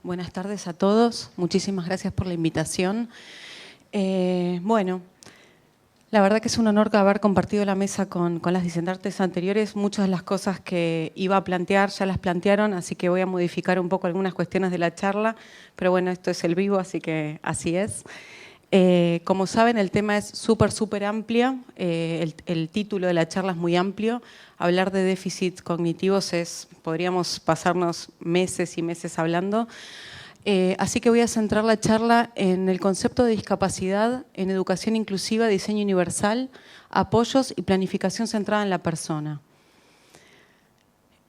Buenas tardes a todos. Muchísimas gracias por la invitación. Bueno, la verdad que es un honor haber compartido la mesa con las disertantes anteriores. Muchas de las cosas que iba a plantear ya las plantearon, así que voy a modificar un poco algunas cuestiones de la charla. Pero bueno, esto es el vivo, así que así es. Como saben, el tema es súper amplio. El título de la charla es muy amplio. Hablar de déficits cognitivos podríamos pasarnos meses y meses hablando. Así que voy a centrar la charla en el concepto de discapacidad, en educación inclusiva, diseño universal, apoyos y planificación centrada en la persona.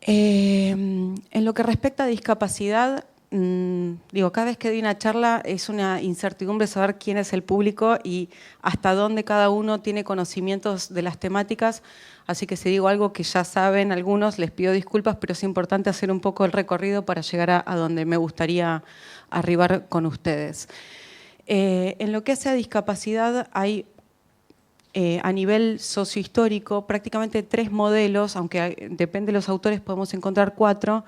En lo que respecta a discapacidad, cada vez que doy una charla es una incertidumbre saber quién es el público y hasta dónde cada uno tiene conocimientos de las temáticas, así que si digo algo que ya saben algunos, les pido disculpas, pero es importante hacer un poco el recorrido para llegar a donde me gustaría arribar con ustedes. En lo que hace a discapacidad hay a nivel sociohistórico prácticamente 3 modelos, aunque depende de los autores podemos encontrar 4,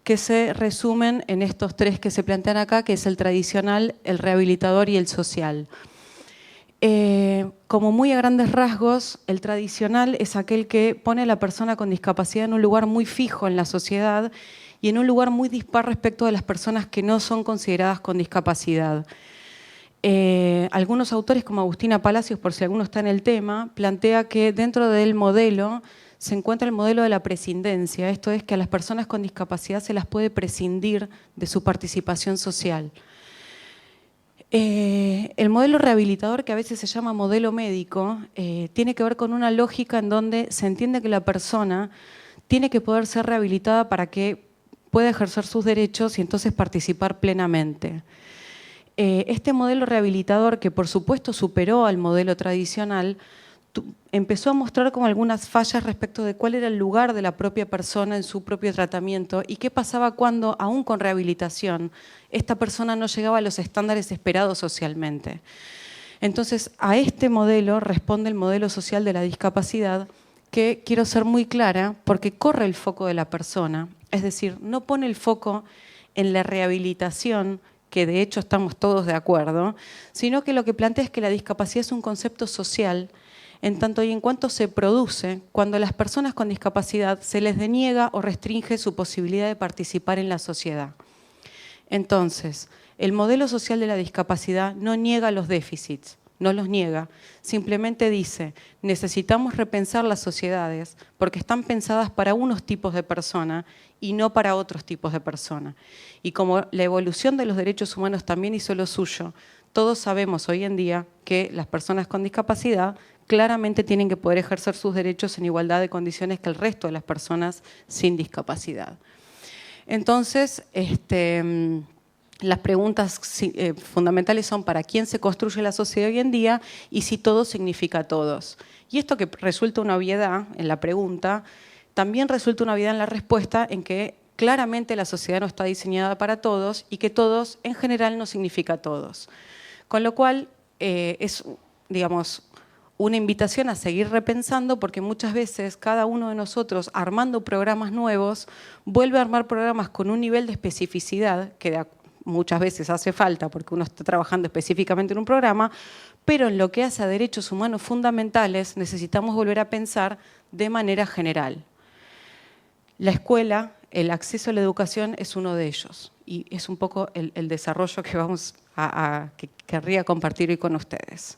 que se resumen en estos 3 que se plantean acá, que es el tradicional, el rehabilitador y el social. Como muy a grandes rasgos, el tradicional es aquel que pone a la persona con discapacidad en un lugar muy fijo en la sociedad y en un lugar muy dispar respecto de las personas que no son consideradas con discapacidad. Algunos autores, como Agustina Palacios, por si alguno está en el tema, plantea que dentro del modelo se encuentra el modelo de la prescindencia, esto es que a las personas con discapacidad se las puede prescindir de su participación social. El modelo rehabilitador, que a veces se llama modelo médico, tiene que ver con una lógica en donde se entiende que la persona tiene que poder ser rehabilitada para que pueda ejercer sus derechos y entonces participar plenamente. Este modelo rehabilitador, que por supuesto superó al modelo tradicional, empezó a mostrar como algunas fallas respecto de cuál era el lugar de la propia persona en su propio tratamiento y qué pasaba cuando, aún con rehabilitación, esta persona no llegaba a los estándares esperados socialmente. Entonces, a este modelo responde el modelo social de la discapacidad, que quiero ser muy clara porque corre el foco de la persona, es decir, no pone el foco en la rehabilitación, que de hecho estamos todos de acuerdo, sino que lo que plantea es que la discapacidad es un concepto social en tanto y en cuanto se produce cuando a las personas con discapacidad se les deniega o restringe su posibilidad de participar en la sociedad. Entonces, el modelo social de la discapacidad no niega los déficits, no los niega, simplemente dice, necesitamos repensar las sociedades porque están pensadas para unos tipos de personas y no para otros tipos de personas. Y como la evolución de los derechos humanos también hizo lo suyo, todos sabemos hoy en día que las personas con discapacidad claramente tienen que poder ejercer sus derechos en igualdad de condiciones que el resto de las personas sin discapacidad. Entonces, las preguntas fundamentales son para quién se construye la sociedad hoy en día y si todo significa todos. Y esto que resulta una obviedad en la pregunta, también resulta una obviedad en la respuesta en que claramente la sociedad no está diseñada para todos y que todos en general no significa todos. Con lo cual es, digamos, una invitación a seguir repensando porque muchas veces cada uno de nosotros armando programas nuevos vuelve a armar programas con un nivel de especificidad que muchas veces hace falta porque uno está trabajando específicamente en un programa, pero en lo que hace a derechos humanos fundamentales necesitamos volver a pensar de manera general. La escuela, el acceso a la educación es uno de ellos y es un poco el desarrollo que que querría compartir hoy con ustedes.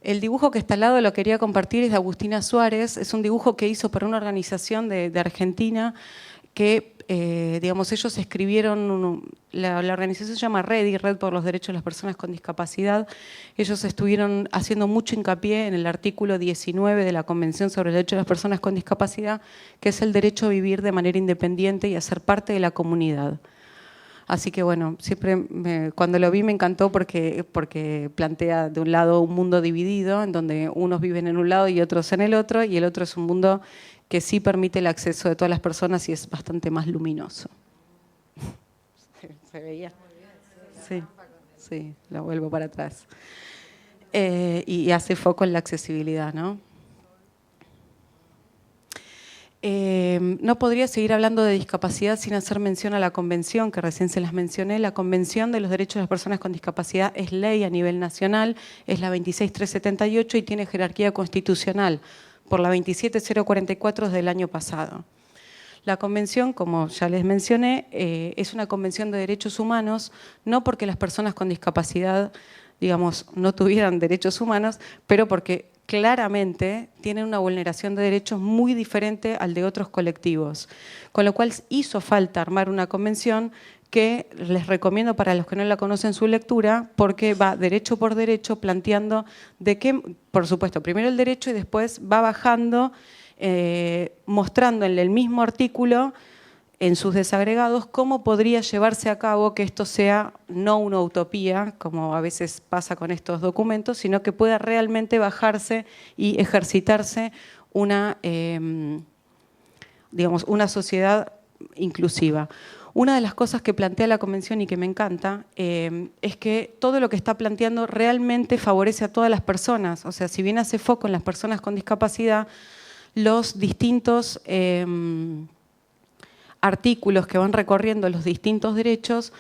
El dibujo que está al lado lo quería compartir, es de Agustina Suárez, es un dibujo que hizo para una organización de Argentina que, ellos escribieron, la organización se llama Red por los Derechos de las Personas con Discapacidad. Ellos estuvieron haciendo mucho hincapié en el artículo 19 de la Convención sobre el Derecho de las Personas con Discapacidad, que es el derecho a vivir de manera independiente y a ser parte de la comunidad. Así que bueno, siempre cuando lo vi me encantó porque plantea de un lado un mundo dividido, en donde unos viven en un lado y otros en el otro, y el otro es un mundo que sí permite el acceso de todas las personas y es bastante más luminoso. ¿Se veía? Sí, lo vuelvo para atrás. Y hace foco en la accesibilidad, ¿no? No podría seguir hablando de discapacidad sin hacer mención a la convención, que recién se las mencioné. La Convención de los Derechos de las Personas con Discapacidad es ley a nivel nacional, es la 26378 y tiene jerarquía constitucional por la 27044 del año pasado. La convención, como ya les mencioné, es una convención de derechos humanos, no porque las personas con discapacidad, digamos, no tuvieran derechos humanos, pero porque claramente tienen una vulneración de derechos muy diferente al de otros colectivos. Con lo cual hizo falta armar una convención que les recomiendo para los que no la conocen su lectura, porque va derecho por derecho planteando de qué, por supuesto, primero el derecho y después va bajando, mostrando en el mismo artículo, en sus desagregados, cómo podría llevarse a cabo que esto sea no una utopía, como a veces pasa con estos documentos, sino que pueda realmente bajarse y ejercitarse una, digamos, una sociedad inclusiva. Una de las cosas que plantea la Convención y que me encanta es que todo lo que está planteando realmente favorece a todas las personas. O sea, si bien hace foco en las personas con discapacidad, los distintos artículos que van recorriendo los distintos derechos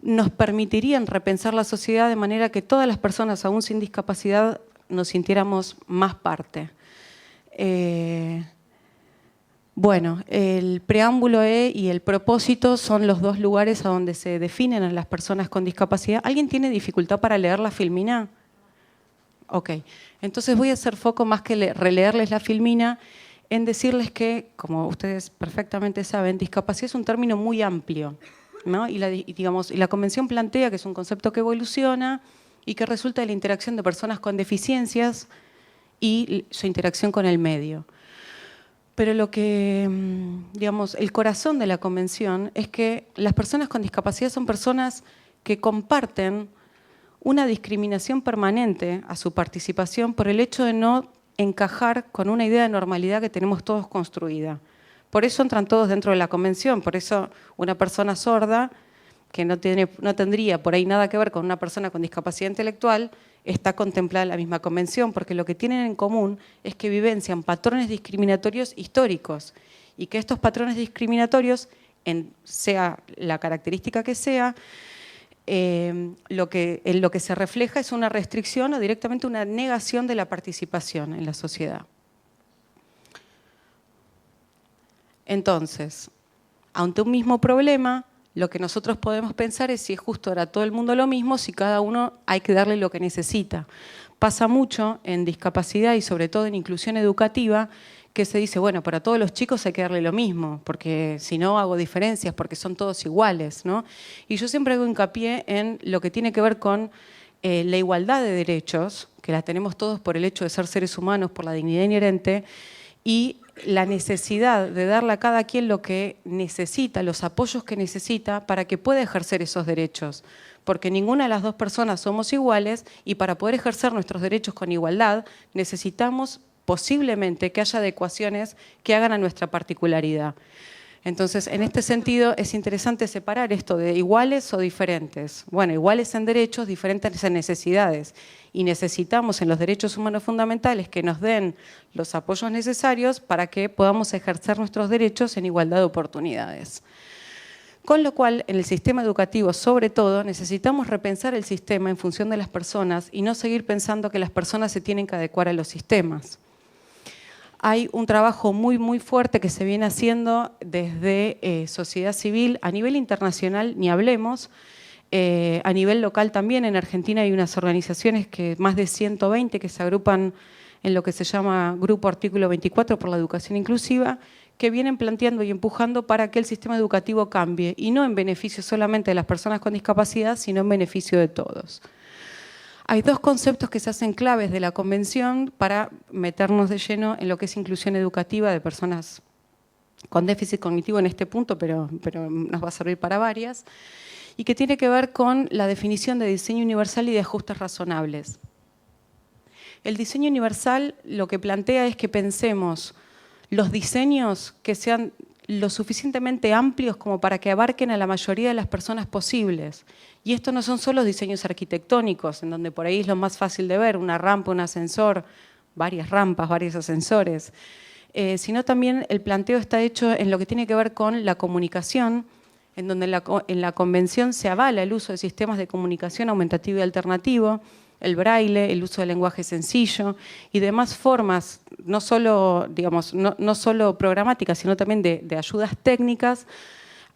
nos permitirían repensar la sociedad de manera que todas las personas, aún sin discapacidad, nos sintiéramos más parte. Bueno, el preámbulo y el propósito son los dos lugares a donde se definen a las personas con discapacidad. ¿Alguien tiene dificultad para leer la filmina? Ok, entonces voy a hacer foco más que releerles la filmina en decirles que, como ustedes perfectamente saben, discapacidad es un término muy amplio, ¿no? Y la Convención plantea que es un concepto que evoluciona y que resulta de la interacción de personas con deficiencias y su interacción con el medio. Pero lo que, digamos, el corazón de la Convención es que las personas con discapacidad son personas que comparten una discriminación permanente a su participación por el hecho de no encajar con una idea de normalidad que tenemos todos construida. Por eso entran todos dentro de la Convención, por eso una persona sorda, que no tendría por ahí nada que ver con una persona con discapacidad intelectual, está contemplada en la misma Convención, porque lo que tienen en común es que vivencian patrones discriminatorios históricos y que estos patrones discriminatorios, sea la característica que sea, en lo que se refleja es una restricción o directamente una negación de la participación en la sociedad. Entonces, ante un mismo problema, lo que nosotros podemos pensar es si es justo para todo el mundo lo mismo, si cada uno hay que darle lo que necesita. Pasa mucho en discapacidad y sobre todo en inclusión educativa, que se dice, bueno, para todos los chicos hay que darle lo mismo, porque si no hago diferencias, porque son todos iguales, ¿no? Y yo siempre hago hincapié en lo que tiene que ver con la igualdad de derechos, que la tenemos todos por el hecho de ser seres humanos, por la dignidad inherente, y la necesidad de darle a cada quien lo que necesita, los apoyos que necesita para que pueda ejercer esos derechos. Porque ninguna de las dos personas somos iguales y para poder ejercer nuestros derechos con igualdad necesitamos posiblemente que haya adecuaciones que hagan a nuestra particularidad. Entonces, en este sentido, es interesante separar esto de iguales o diferentes. Bueno, iguales en derechos, diferentes en necesidades. Y necesitamos en los derechos humanos fundamentales que nos den los apoyos necesarios para que podamos ejercer nuestros derechos en igualdad de oportunidades. Con lo cual, en el sistema educativo, sobre todo, necesitamos repensar el sistema en función de las personas y no seguir pensando que las personas se tienen que adecuar a los sistemas. Hay un trabajo muy fuerte que se viene haciendo desde sociedad civil, a nivel internacional ni hablemos, a nivel local también. En Argentina hay unas organizaciones, más de 120, que se agrupan en lo que se llama Grupo Artículo 24 por la Educación Inclusiva, que vienen planteando y empujando para que el sistema educativo cambie, y no en beneficio solamente de las personas con discapacidad, sino en beneficio de todos. Hay dos conceptos que se hacen claves de la Convención para meternos de lleno en lo que es inclusión educativa de personas con déficit cognitivo en este punto, pero nos va a servir para varias, y que tiene que ver con la definición de diseño universal y de ajustes razonables. El diseño universal lo que plantea es que pensemos los diseños que sean lo suficientemente amplios como para que abarquen a la mayoría de las personas posibles. Y esto no son solo diseños arquitectónicos, en donde por ahí es lo más fácil de ver, una rampa, un ascensor, varias rampas, varios ascensores. sino también el planteo está hecho en lo que tiene que ver con la comunicación, en donde en la convención se avala el uso de sistemas de comunicación aumentativo y alternativo, el braille, el uso del lenguaje sencillo y demás formas, no solo, digamos, no solo programáticas, sino también de ayudas técnicas,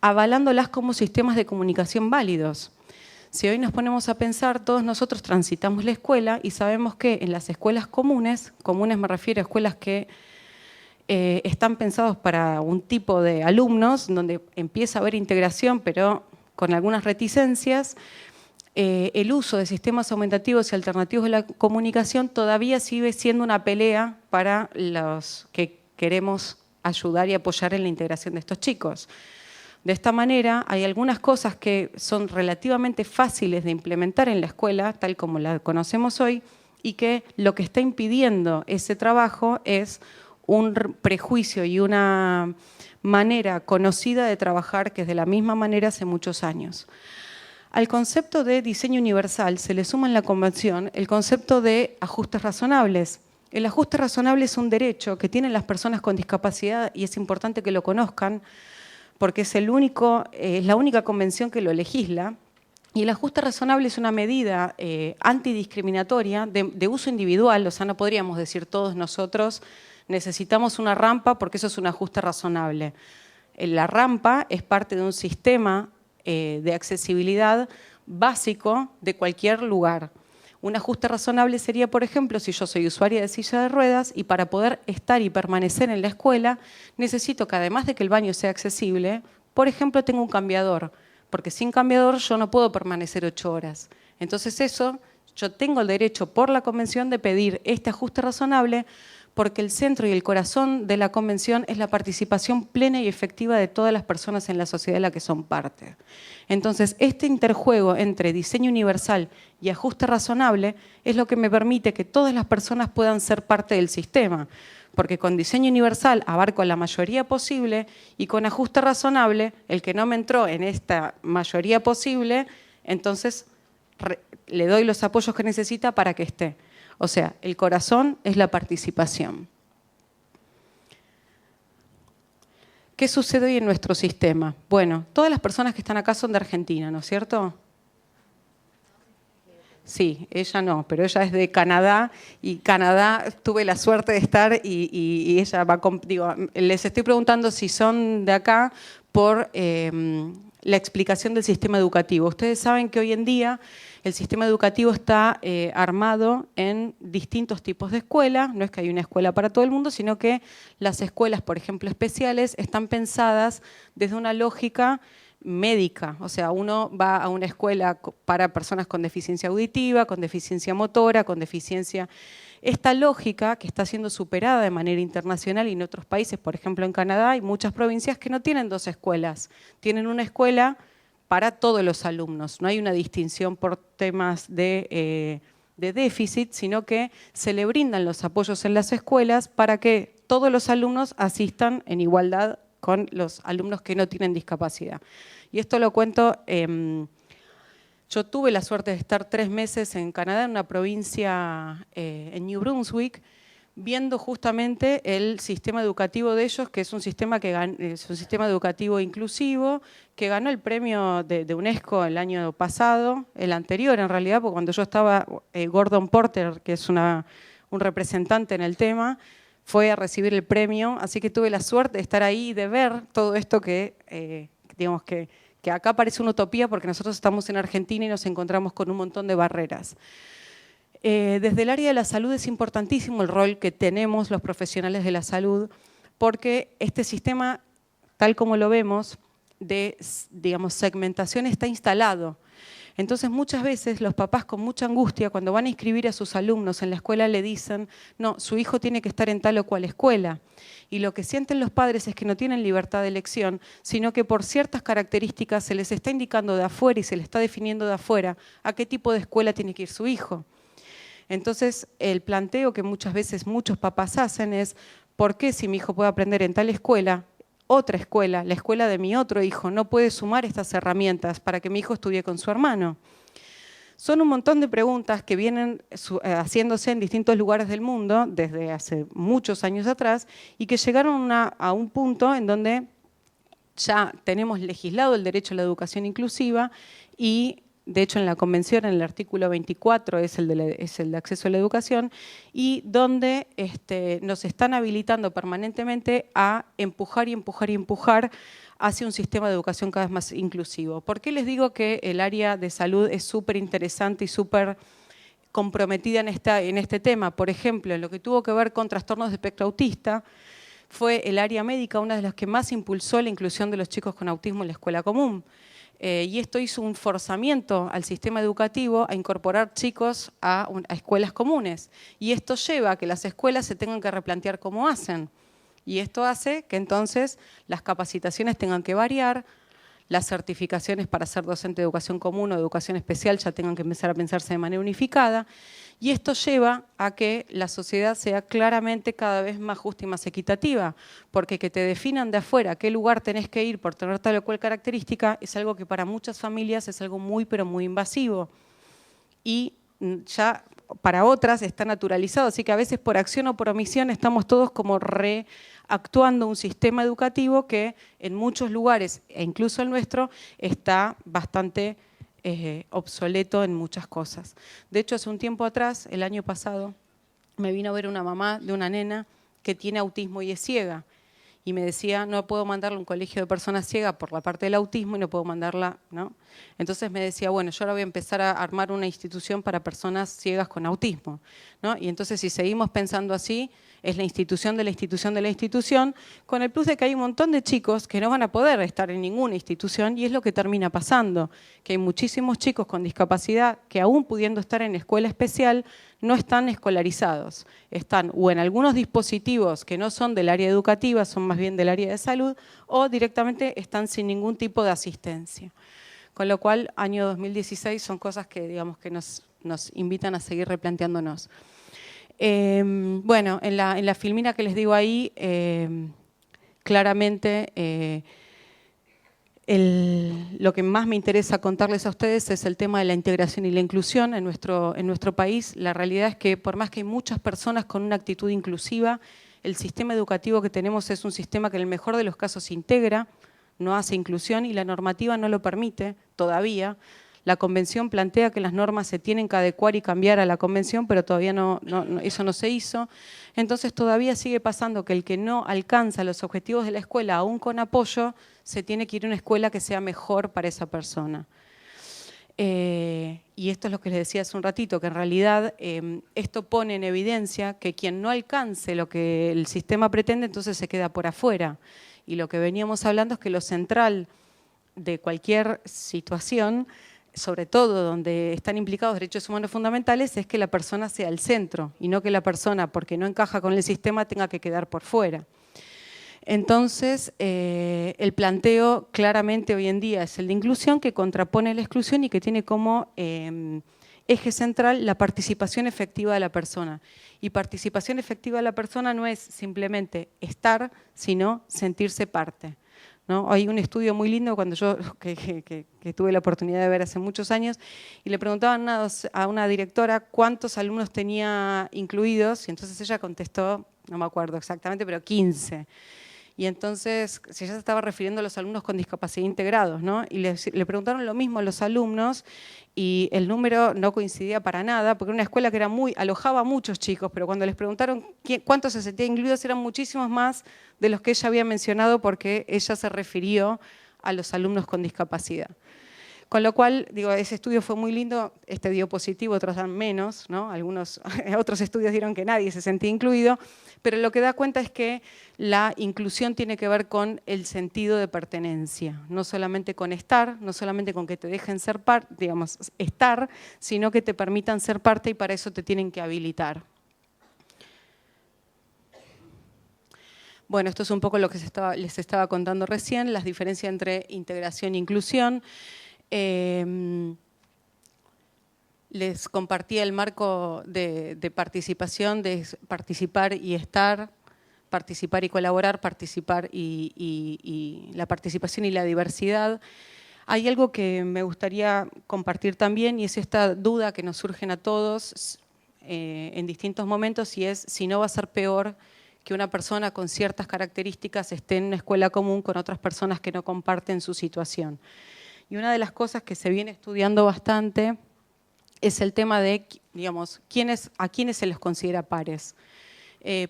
avalándolas como sistemas de comunicación válidos. Si hoy nos ponemos a pensar, todos nosotros transitamos la escuela y sabemos que en las escuelas comunes me refiero a escuelas que están pensados para un tipo de alumnos, donde empieza a haber integración, pero con algunas reticencias, el uso de sistemas aumentativos y alternativos de la comunicación todavía sigue siendo una pelea para los que queremos ayudar y apoyar en la integración de estos chicos. De esta manera, hay algunas cosas que son relativamente fáciles de implementar en la escuela, tal como la conocemos hoy, y que lo que está impidiendo ese trabajo es un prejuicio y una manera conocida de trabajar que es de la misma manera hace muchos años. Al concepto de diseño universal se le suma en la Convención el concepto de ajustes razonables. El ajuste razonable es un derecho que tienen las personas con discapacidad y es importante que lo conozcan porque es la única convención que lo legisla. Y el ajuste razonable es una medida antidiscriminatoria de uso individual, o sea, no podríamos decir todos nosotros necesitamos una rampa porque eso es un ajuste razonable. La rampa es parte de un sistema de accesibilidad básico de cualquier lugar. Un ajuste razonable sería, por ejemplo, si yo soy usuaria de silla de ruedas y para poder estar y permanecer en la escuela necesito que además de que el baño sea accesible, por ejemplo, tenga un cambiador, porque sin cambiador yo no puedo permanecer 8 horas. Entonces eso, yo tengo el derecho por la Convención de pedir este ajuste razonable porque el centro y el corazón de la Convención es la participación plena y efectiva de todas las personas en la sociedad de la que son parte. Entonces, este interjuego entre diseño universal y ajuste razonable es lo que me permite que todas las personas puedan ser parte del sistema, porque con diseño universal abarco a la mayoría posible y con ajuste razonable, el que no me entró en esta mayoría posible, entonces le doy los apoyos que necesita para que esté. O sea, el corazón es la participación. ¿Qué sucede hoy en nuestro sistema? Bueno, todas las personas que están acá son de Argentina, ¿no es cierto? Sí, ella no, pero ella es de Canadá y Canadá tuve la suerte de estar y ella va con, digo, les estoy preguntando si son de acá por la explicación del sistema educativo. Ustedes saben que hoy en día el sistema educativo está armado en distintos tipos de escuelas, no es que hay una escuela para todo el mundo, sino que las escuelas, por ejemplo, especiales, están pensadas desde una lógica médica, o sea, uno va a una escuela para personas con deficiencia auditiva, con deficiencia motora, con deficiencia... Esta lógica que está siendo superada de manera internacional y en otros países, por ejemplo en Canadá, hay muchas provincias que no tienen 2 escuelas, tienen una escuela para todos los alumnos, no hay una distinción por temas de déficit, sino que se le brindan los apoyos en las escuelas para que todos los alumnos asistan en igualdad con los alumnos que no tienen discapacidad. Y esto lo cuento, yo tuve la suerte de estar 3 meses en Canadá, en una provincia en New Brunswick, viendo justamente el sistema educativo de ellos, que es un sistema, es un sistema educativo inclusivo, que ganó el premio de UNESCO el año pasado, el anterior en realidad, porque cuando yo estaba, Gordon Porter, que es un representante en el tema, fue a recibir el premio, así que tuve la suerte de estar ahí y de ver todo esto que, digamos que acá parece una utopía porque nosotros estamos en Argentina y nos encontramos con un montón de barreras. Desde el área de la salud es importantísimo el rol que tenemos los profesionales de la salud, porque este sistema, tal como lo vemos, de, digamos, segmentación está instalado. Entonces muchas veces los papás con mucha angustia cuando van a inscribir a sus alumnos en la escuela le dicen no, su hijo tiene que estar en tal o cual escuela. Y lo que sienten los padres es que no tienen libertad de elección, sino que por ciertas características se les está indicando de afuera y se les está definiendo de afuera a qué tipo de escuela tiene que ir su hijo. Entonces el planteo que muchas veces muchos papás hacen es ¿por qué si mi hijo puede aprender en tal escuela? Otra escuela, la escuela de mi otro hijo, no puede sumar estas herramientas para que mi hijo estudie con su hermano. Son un montón de preguntas que vienen haciéndose en distintos lugares del mundo desde hace muchos años atrás y que llegaron a un punto en donde ya tenemos legislado el derecho a la educación inclusiva y, de hecho, en la Convención, en el artículo 24, es el de acceso a la educación, y donde nos están habilitando permanentemente a empujar y empujar y empujar hacia un sistema de educación cada vez más inclusivo. ¿Por qué les digo que el área de salud es súper interesante y súper comprometida en este tema? Por ejemplo, en lo que tuvo que ver con trastornos de espectro autista, fue el área médica una de las que más impulsó la inclusión de los chicos con autismo en la escuela común. Y esto hizo un forzamiento al sistema educativo a incorporar chicos a escuelas comunes. Y esto lleva a que las escuelas se tengan que replantear cómo hacen. Y esto hace que entonces las capacitaciones tengan que variar, las certificaciones para ser docente de educación común o de educación especial ya tengan que empezar a pensarse de manera unificada. Y esto lleva a que la sociedad sea claramente cada vez más justa y más equitativa, porque que te definan de afuera a qué lugar tenés que ir por tener tal o cual característica es algo que para muchas familias es algo muy, pero muy invasivo. Y ya para otras está naturalizado, así que a veces por acción o por omisión estamos todos como reactuando un sistema educativo que en muchos lugares, e incluso el nuestro, está bastante obsoleto en muchas cosas. De hecho, hace un tiempo atrás, el año pasado, me vino a ver una mamá de una nena que tiene autismo y es ciega. Y me decía, no puedo mandarla a un colegio de personas ciegas por la parte del autismo y no puedo mandarla, ¿no? Entonces me decía, bueno, yo ahora voy a empezar a armar una institución para personas ciegas con autismo, ¿no? Y entonces si seguimos pensando así, es la institución de la institución de la institución, con el plus de que hay un montón de chicos que no van a poder estar en ninguna institución y es lo que termina pasando, que hay muchísimos chicos con discapacidad que aún pudiendo estar en escuela especial no están escolarizados, están o en algunos dispositivos que no son del área educativa, son más bien del área de salud, o directamente están sin ningún tipo de asistencia. Con lo cual, año 2016 son cosas que, digamos, que nos invitan a seguir replanteándonos. Bueno, en la filmina que les digo ahí, claramente lo que más me interesa contarles a ustedes es el tema de la integración y la inclusión en nuestro país. La realidad es que por más que hay muchas personas con una actitud inclusiva, el sistema educativo que tenemos es un sistema que en el mejor de los casos integra, no hace inclusión y la normativa no lo permite todavía. La convención plantea que las normas se tienen que adecuar y cambiar a la convención, pero todavía eso no se hizo. Entonces todavía sigue pasando que el que no alcanza los objetivos de la escuela, aún con apoyo, se tiene que ir a una escuela que sea mejor para esa persona. Y esto es lo que les decía hace un ratito, que en realidad esto pone en evidencia que quien no alcance lo que el sistema pretende, entonces se queda por afuera. Y lo que veníamos hablando es que lo central de cualquier situación, sobre todo donde están implicados derechos humanos fundamentales, es que la persona sea el centro y no que la persona, porque no encaja con el sistema, tenga que quedar por fuera. Entonces, el planteo claramente hoy en día es el de inclusión, que contrapone la exclusión y que tiene como eje central la participación efectiva de la persona. Y participación efectiva de la persona no es simplemente estar, sino sentirse parte, ¿no? Hay un estudio muy lindo cuando yo que tuve la oportunidad de ver hace muchos años y le preguntaban a una directora cuántos alumnos tenía incluidos y entonces ella contestó, no me acuerdo exactamente, pero 15. Y entonces, si ella se estaba refiriendo a los alumnos con discapacidad integrados, ¿no? Y le preguntaron lo mismo a los alumnos y el número no coincidía para nada, porque era una escuela que alojaba a muchos chicos, pero cuando les preguntaron cuántos se sentían incluidos, eran muchísimos más de los que ella había mencionado, porque ella se refirió a los alumnos con discapacidad. Con lo cual, digo, ese estudio fue muy lindo, este dio positivo, otros dan menos, ¿no? Otros estudios dieron que nadie se sentía incluido, pero lo que da cuenta es que la inclusión tiene que ver con el sentido de pertenencia, no solamente con estar, no solamente con que te dejen ser parte, digamos, estar, sino que te permitan ser parte y para eso te tienen que habilitar. Bueno, esto es un poco lo que les estaba contando recién, las diferencias entre integración e inclusión. Les compartía el marco de participación, de participar y estar, participar y colaborar, participar y la participación y la diversidad. Hay algo que me gustaría compartir también y es esta duda que nos surgen a todos en distintos momentos y es si no va a ser peor que una persona con ciertas características esté en una escuela común con otras personas que no comparten su situación. Y una de las cosas que se viene estudiando bastante es el tema de, digamos, a quiénes se les considera pares.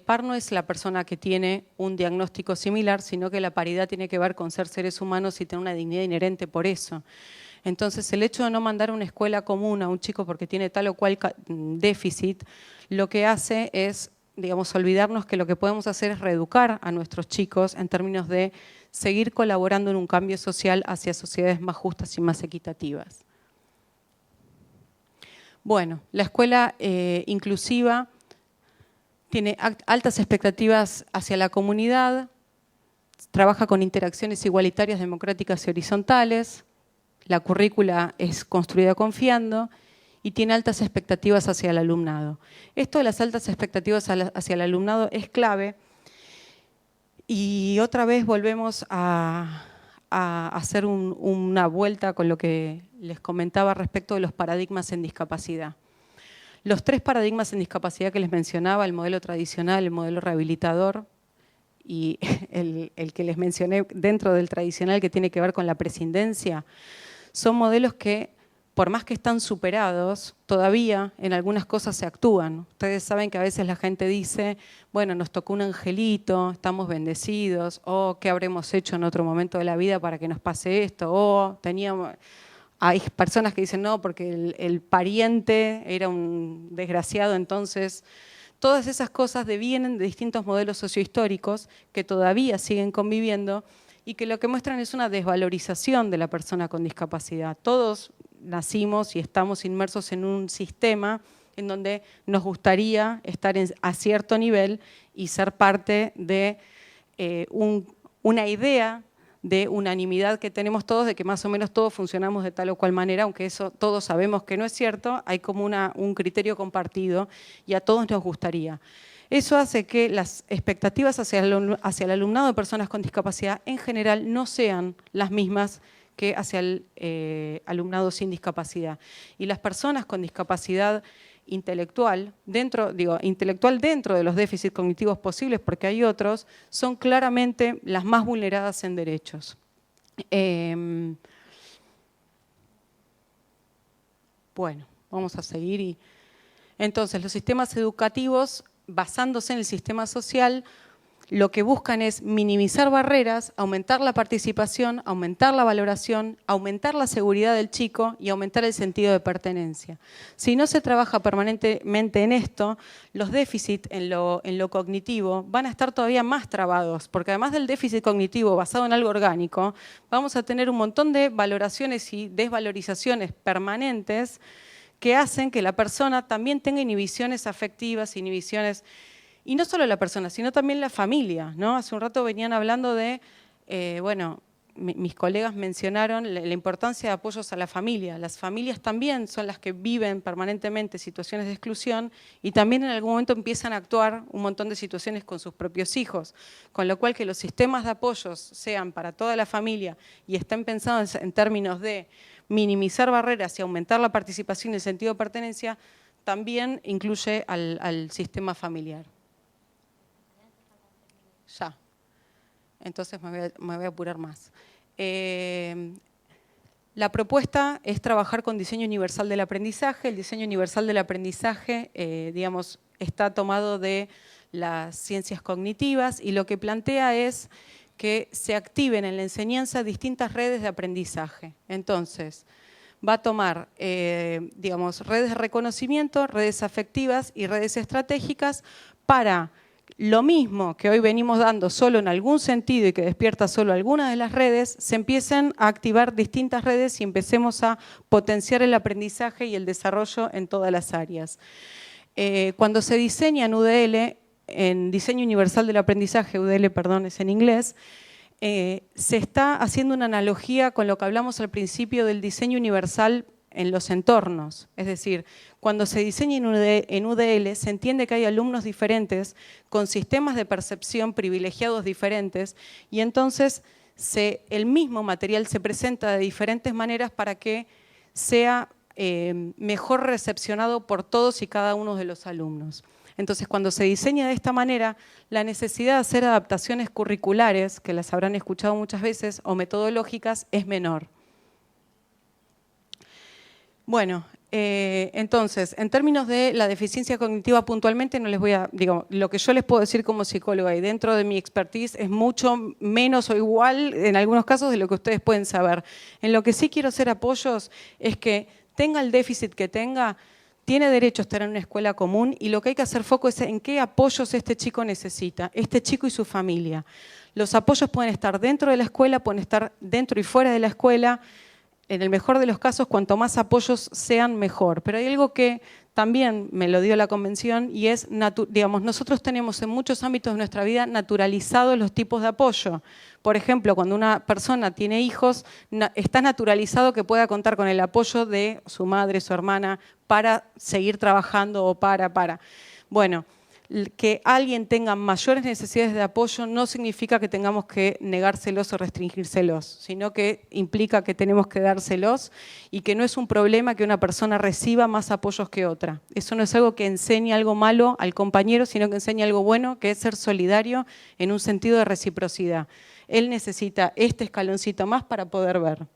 Par no es la persona que tiene un diagnóstico similar, sino que la paridad tiene que ver con ser seres humanos y tener una dignidad inherente por eso. Entonces, el hecho de no mandar a una escuela común a un chico porque tiene tal o cual déficit, lo que hace es, digamos, olvidarnos que lo que podemos hacer es reeducar a nuestros chicos en términos de seguir colaborando en un cambio social hacia sociedades más justas y más equitativas. Bueno, la escuela inclusiva tiene altas expectativas hacia la comunidad, trabaja con interacciones igualitarias, democráticas y horizontales, la currícula es construida confiando y tiene altas expectativas hacia el alumnado. Esto de las altas expectativas hacia el alumnado es clave y otra vez volvemos a hacer una vuelta con lo que les comentaba respecto de los paradigmas en discapacidad. Los 3 paradigmas en discapacidad que les mencionaba, el modelo tradicional, el modelo rehabilitador y el que les mencioné dentro del tradicional que tiene que ver con la prescindencia, son modelos que, por más que están superados, todavía en algunas cosas se actúan. Ustedes saben que a veces la gente dice, bueno, nos tocó un angelito, estamos bendecidos, o qué habremos hecho en otro momento de la vida para que nos pase esto, o teníamos... Hay personas que dicen no, porque el pariente era un desgraciado, entonces todas esas cosas devienen de distintos modelos sociohistóricos que todavía siguen conviviendo y que lo que muestran es una desvalorización de la persona con discapacidad. Todos nacimos y estamos inmersos en un sistema en donde nos gustaría estar a cierto nivel y ser parte de una idea de unanimidad que tenemos todos, de que más o menos todos funcionamos de tal o cual manera, aunque eso todos sabemos que no es cierto, hay como un criterio compartido y a todos nos gustaría. Eso hace que las expectativas hacia el alumnado de personas con discapacidad en general no sean las mismas que hacia el alumnado sin discapacidad. Y las personas con discapacidad intelectual dentro de los déficits cognitivos posibles, porque hay otros, son claramente las más vulneradas en derechos. Bueno, vamos a seguir. Entonces, los sistemas educativos, basándose en el sistema social, lo que buscan es minimizar barreras, aumentar la participación, aumentar la valoración, aumentar la seguridad del chico y aumentar el sentido de pertenencia. Si no se trabaja permanentemente en esto, los déficits en lo cognitivo van a estar todavía más trabados, porque además del déficit cognitivo basado en algo orgánico, vamos a tener un montón de valoraciones y desvalorizaciones permanentes que hacen que la persona también tenga inhibiciones afectivas, inhibiciones... Y no solo la persona, sino también la familia, ¿no? Hace un rato venían hablando de, bueno, mis colegas mencionaron la importancia de apoyos a la familia. Las familias también son las que viven permanentemente situaciones de exclusión y también en algún momento empiezan a actuar un montón de situaciones con sus propios hijos. Con lo cual que los sistemas de apoyos sean para toda la familia y estén pensados en términos de minimizar barreras y aumentar la participación y el sentido de pertenencia, también incluye al sistema familiar. Ya. Entonces me voy a apurar más. La propuesta es trabajar con diseño universal del aprendizaje. El diseño universal del aprendizaje, digamos, está tomado de las ciencias cognitivas y lo que plantea es que se activen en la enseñanza distintas redes de aprendizaje. Entonces, va a tomar, digamos, redes de reconocimiento, redes afectivas y redes estratégicas para lo mismo que hoy venimos dando solo en algún sentido y que despierta solo algunas de las redes, se empiecen a activar distintas redes y empecemos a potenciar el aprendizaje y el desarrollo en todas las áreas. Cuando se diseña en UDL, en Diseño Universal del Aprendizaje, UDL, perdón, es en inglés, se está haciendo una analogía con lo que hablamos al principio del diseño universal en los entornos. Es decir, cuando se diseña en UDL se entiende que hay alumnos diferentes con sistemas de percepción privilegiados diferentes y entonces el mismo material se presenta de diferentes maneras para que sea mejor recepcionado por todos y cada uno de los alumnos. Entonces, cuando se diseña de esta manera, la necesidad de hacer adaptaciones curriculares, que las habrán escuchado muchas veces, o metodológicas, es menor. Bueno, entonces, en términos de la deficiencia cognitiva puntualmente, no les voy a, digo, lo que yo les puedo decir como psicóloga y dentro de mi expertise es mucho menos o igual en algunos casos de lo que ustedes pueden saber. En lo que sí quiero hacer apoyos es que tenga el déficit que tenga, tiene derecho a estar en una escuela común y lo que hay que hacer foco es en qué apoyos este chico necesita, este chico y su familia. Los apoyos pueden estar dentro de la escuela, pueden estar dentro y fuera de la escuela. En el mejor de los casos, cuanto más apoyos sean, mejor. Pero hay algo que también me lo dio la convención y es, digamos, nosotros tenemos en muchos ámbitos de nuestra vida naturalizados los tipos de apoyo. Por ejemplo, cuando una persona tiene hijos, está naturalizado que pueda contar con el apoyo de su madre, su hermana, para seguir trabajando o para. Bueno, que alguien tenga mayores necesidades de apoyo no significa que tengamos que negárselos o restringírselos, sino que implica que tenemos que dárselos y que no es un problema que una persona reciba más apoyos que otra. Eso no es algo que enseñe algo malo al compañero, sino que enseña algo bueno, que es ser solidario en un sentido de reciprocidad. Él necesita este escaloncito más para poder ver.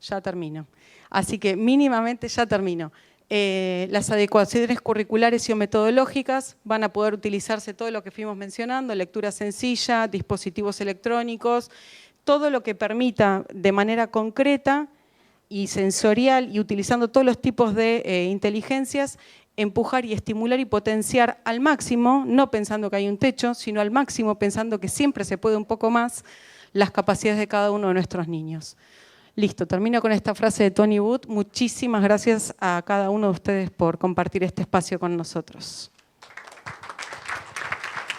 Ya termino. Así que mínimamente ya termino. Las adecuaciones curriculares y o metodológicas van a poder utilizarse todo lo que fuimos mencionando, lectura sencilla, dispositivos electrónicos, todo lo que permita de manera concreta y sensorial y utilizando todos los tipos de inteligencias, empujar y estimular y potenciar al máximo, no pensando que hay un techo, sino al máximo pensando que siempre se puede un poco más, las capacidades de cada uno de nuestros niños. Listo, termino con esta frase de Tony Wood. Muchísimas gracias a cada uno de ustedes por compartir este espacio con nosotros.